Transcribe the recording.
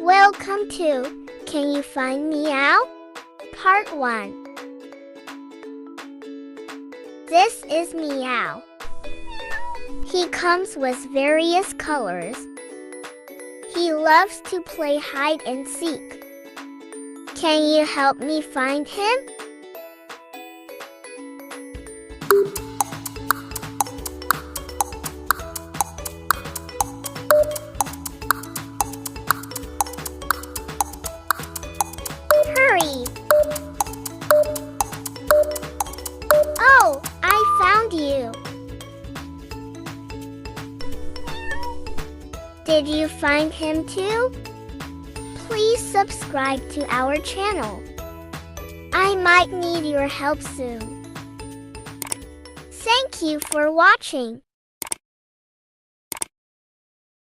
Welcome to Can You Find Meow? Part 1. This is Meow. He comes with various colors. He loves to play hide and seek. Can you help me find him? Hurry! Oh, I found you! Did you find him too? Please subscribe to our channel. I might need your help soon. Thank you for watching.